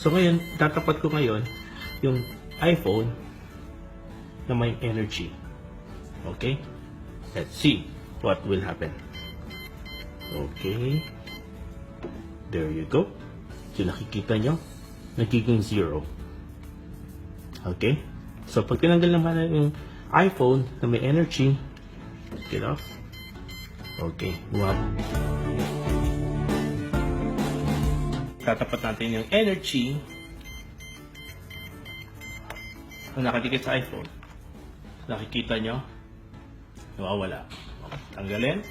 So ngayon, tatapat ko ngayon yung iPhone na may energy. Okay? Let's see what will happen. Okay. There you go. So nakikita nyo, nagiging 0. Okay? So pag tinanggal naman yung iPhone na may energy, get off. Okay. Wow. Tatapat natin yung energy na nakadikit sa iPhone. Nakikita nyo, nawawala. Tanggalin.